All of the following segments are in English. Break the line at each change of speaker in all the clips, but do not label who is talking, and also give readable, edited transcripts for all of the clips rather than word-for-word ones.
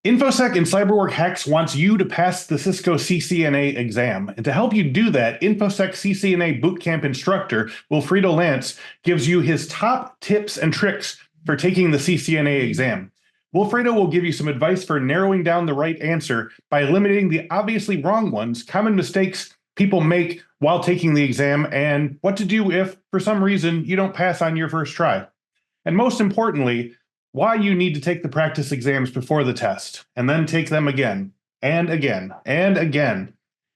Infosec and CyberWork Hacks wants you to pass the Cisco CCNA exam. And to help you do that, Infosec CCNA Bootcamp instructor, Wilfredo Lanz, gives you his top tips and tricks for taking the CCNA exam. Wilfredo will give you some advice for narrowing down the right answer by eliminating the obviously wrong ones, common mistakes people make while taking the exam, and what to do if, for some reason, you don't pass on your first try. And most importantly, why you need to take the practice exams before the test, and then take them again, and again, and again.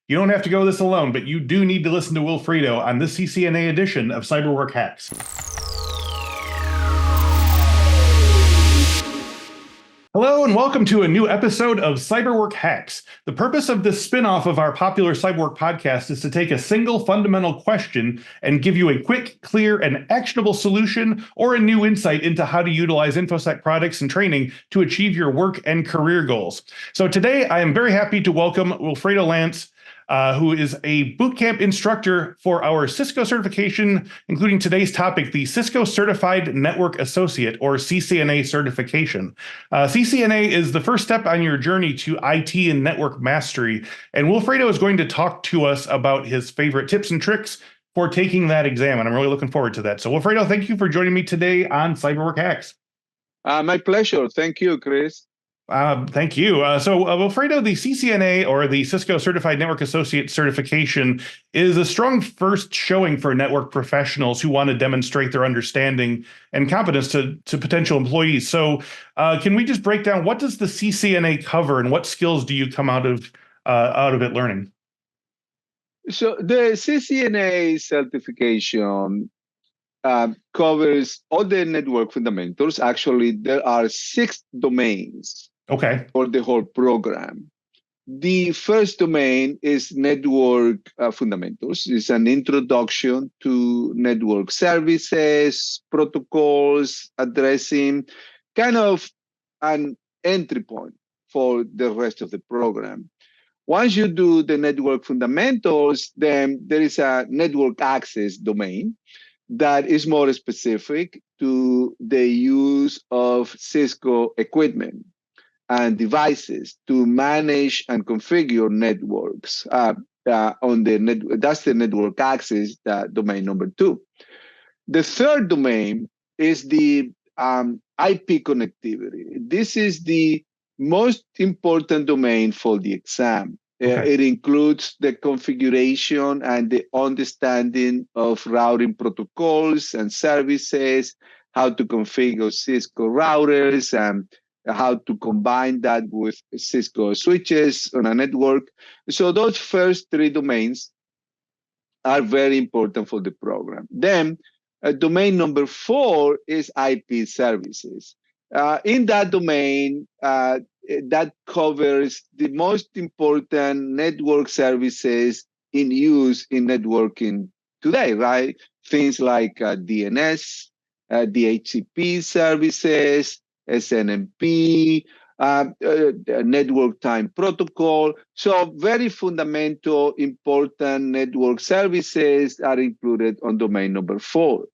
You don't have to go this alone, but you do need to listen to Wilfredo on this CCNA edition of CyberWork Hacks. Hello and welcome to a new episode of CyberWork Hacks. The purpose of this spin-off of our popular CyberWork podcast is to take a single fundamental question and give you a quick, clear, and actionable solution or a new insight into how to utilize Infosec products and training to achieve your work and career goals. So today I am very happy to welcome Wilfredo Lanz, who is a bootcamp instructor for our Cisco certification, including today's topic, the Cisco Certified Network Associate, or CCNA certification. CCNA is the first step on your journey to IT and network mastery, and Wilfredo is going to talk to us about his favorite tips and tricks for taking that exam, and I'm really looking forward to that. So Wilfredo, thank you for joining me today on CyberWork Hacks.
My pleasure. Thank you, Chris.
Thank you. Wilfredo, the CCNA, or the Cisco Certified Network Associate certification, is a strong first showing for network professionals who want to demonstrate their understanding and competence to potential employees. So can we just break down, what does the CCNA cover and what skills do you come out of it learning?
So the CCNA certification covers all the network fundamentals. Actually, there are 6 domains for the whole program. The first domain is network fundamentals. It's an introduction to network services, protocols, addressing kind of an entry point for the rest of the program. Once you do the network fundamentals, then there is a network access domain that is more specific to the use of Cisco equipment and devices to manage and configure networks on the that's the network access domain number 2. The third domain is the IP connectivity. This is the most important domain for the exam. It includes the configuration and the understanding of routing protocols and services, how to configure Cisco routers, and how to combine that with Cisco switches on a network. So those first 3 domains are very important for the program. Then domain number 4 is IP services. In that domain, that covers the most important network services in use in networking today, right? Things like DNS, DHCP services, SNMP, network time protocol. So very fundamental, important network services are included on domain number 4.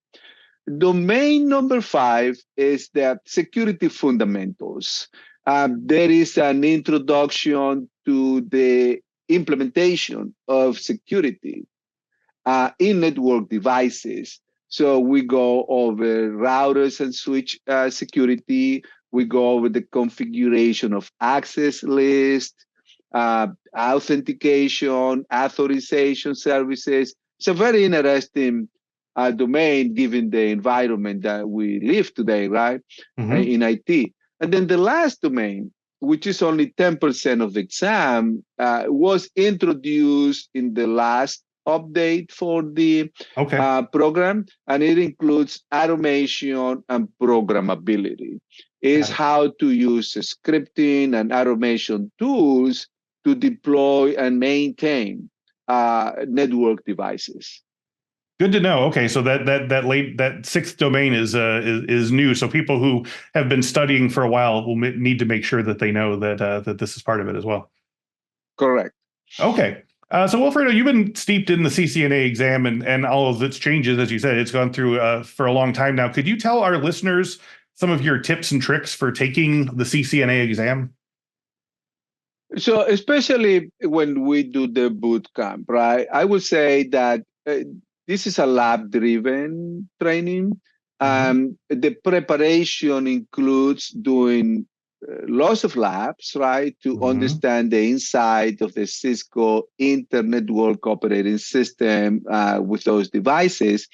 Domain number 5 is the security fundamentals. There is an introduction to the implementation of security in network devices. So we go over routers and switch security. We go over the configuration of access lists, authentication, authorization services. It's a very interesting domain given the environment that we live today, right? In IT. And then the last domain, which is only 10% of the exam, was introduced in the last update for the program, and it includes automation and programmability. It's how to use scripting and automation tools to deploy and maintain network devices.
Good to know. Okay, so that 6th domain is new. So people who have been studying for a while will need to make sure that they know that this is part of it as well.
Correct.
Okay. So Wilfredo, you've been steeped in the CCNA exam and all of its changes, as you said. It's gone through for a long time now. Could you tell our listeners some of your tips and tricks for taking the CCNA exam?
So especially when we do the boot camp, right? I would say that this is a lab-driven training.
Mhm.
The preparation includes doing lots of labs, right, to
Mhm.
understand the inside of the Cisco Inter-Network operating system with those devices,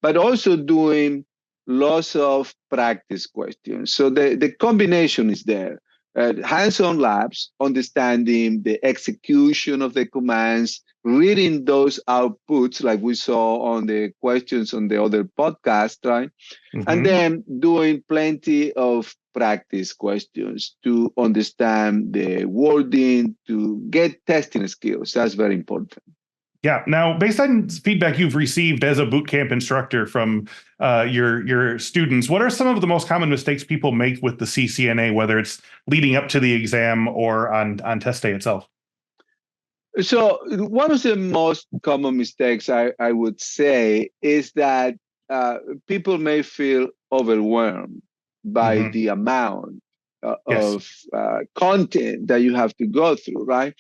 but also doing lots of practice questions. So the combination is there, hands-on labs, understanding the execution of the commands, reading those outputs like we saw on the questions on the other podcast, right? And
Mhm.
then doing plenty of practice questions to understand the wording, to get testing skills. That's very important.
Yeah. Now, based on feedback you've received as a boot camp instructor from your students, what are some of the most common mistakes people make with the CCNA, whether it's leading up to the exam or on test day itself?
So one of the most common mistakes I would say is that uh, people may feel overwhelmed by
Hmm.
the amount
Yes.
of content that you have to go through, right?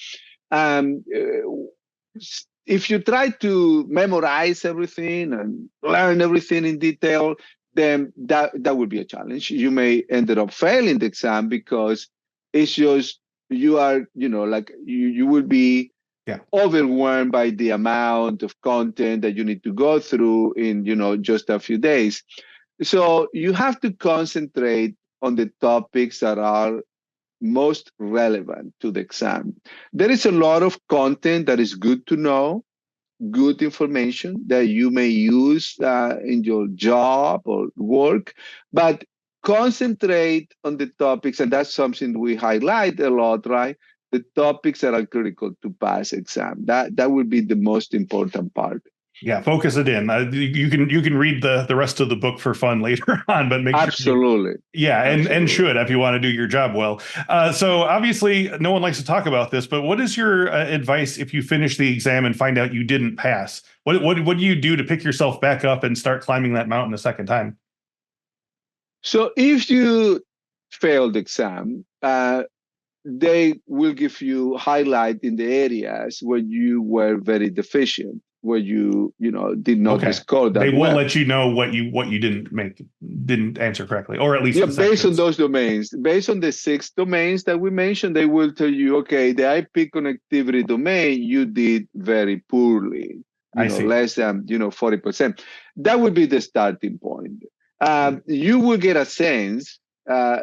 If you try to memorize everything and learn everything in detail, then that would be a challenge. You may end up failing the exam because it's just you are, like you will be
Yeah.
overwhelmed by the amount of content that you need to go through in, just a few days. So you have to concentrate on the topics that are most relevant to the exam. There is a lot of content that is good to know, good information that you may use in your job or work, but concentrate on the topics, and that's something we highlight a lot, right? The topics that are critical to pass exam. That would be the most important part.
Yeah, focus it in. You can read the rest of the book for fun later on, but make sure you.
Absolutely.
Yeah, and
Absolutely.
should if you want to do your job well. So obviously, no one likes to talk about this, but what is your advice if you finish the exam and find out you didn't pass? What do you do to pick yourself back up and start climbing that mountain a second time?
So if you failed exam, they will give you highlight in the areas where you were very deficient, where you did not
Okay,
score
they
that
will
well.
let you know what you didn't answer correctly, or at least
Yeah,
the
based on
sections.
those domains, based on the 6 domains that we mentioned, they will tell you, okay, the IP connectivity domain, you did very poorly,
I see.
less than, 40%. That would be the starting point. You will get a sense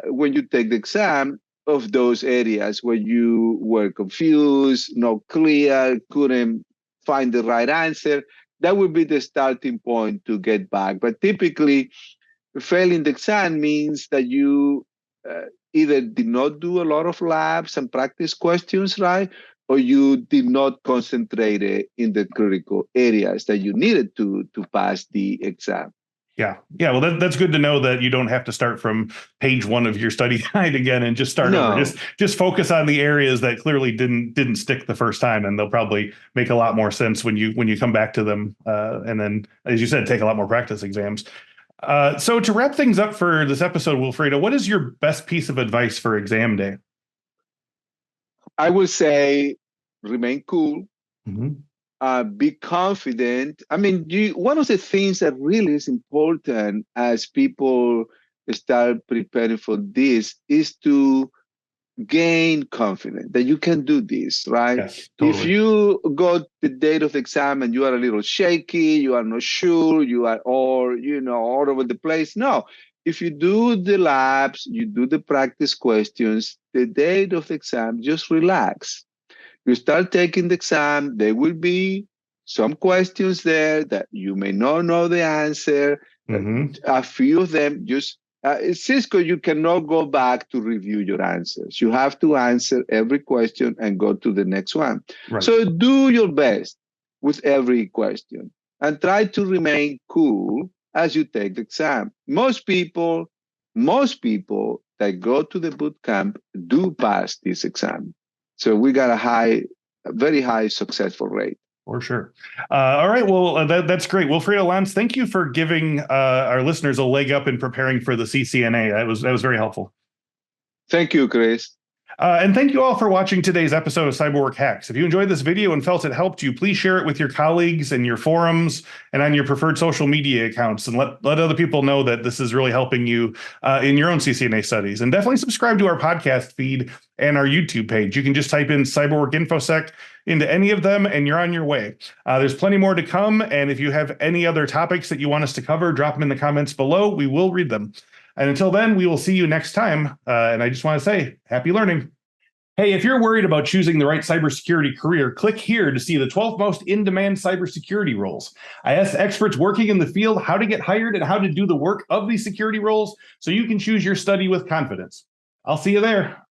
when you take the exam of those areas where you were confused, not clear, couldn't find the right answer. That would be the starting point to get back. But typically, failing the exam means that you uh, either did not do a lot of labs and practice questions, right? Or you did not concentrate in the critical areas that you needed to pass the exam.
Yeah. Yeah. Well, that's good to know that you don't have to start from page one of your study guide again and just start over. Just
No,
just focus on the areas that clearly didn't stick the first time, and they'll probably make a lot more sense when you come back to them. And then, as you said, take a lot more practice exams. So to wrap things up for this episode, Wilfredo, what is your best piece of advice for exam day?
I will say remain cool,
Mhm.
be confident. I mean, one of the things that really is important as people start preparing for this is to gain confidence that you can do this, right?
Yes,
If
totally.
you go the date of the exam and you are a little shaky, you are not sure, you are all over the place. No, if you do the labs, you do the practice questions, the date of the exam, just relax. You start taking the exam, there will be some questions there that you may not know the answer.
Hmm.
A few of them just Cisco, you cannot go back to review your answers. You have to answer every question and go to the next one.
Right.
So do your best with every question and try to remain cool as you take the exam. Most people that go to the boot camp do pass this exam. So we got a very high successful rate.
For sure. All right. Well, that's great. Wilfredo Lanz, thank you for giving our listeners a leg up in preparing for the CCNA. That was very helpful.
Thank you, Chris.
And thank you all for watching today's episode of Cyberwork Hacks. If you enjoyed this video and felt it helped you, please share it with your colleagues and your forums and on your preferred social media accounts, and let other people know that this is really helping you in your own CCNA studies. And definitely subscribe to our podcast feed and our YouTube page. You can just type in Cyberwork Infosec into any of them and you're on your way. There's plenty more to come. And if you have any other topics that you want us to cover, drop them in the comments below. We will read them. And until then, we will see you next time. And I just want to say, happy learning. Hey, if you're worried about choosing the right cybersecurity career, click here to see the 12 most in-demand cybersecurity roles. I asked experts working in the field how to get hired and how to do the work of these security roles so you can choose your study with confidence. I'll see you there.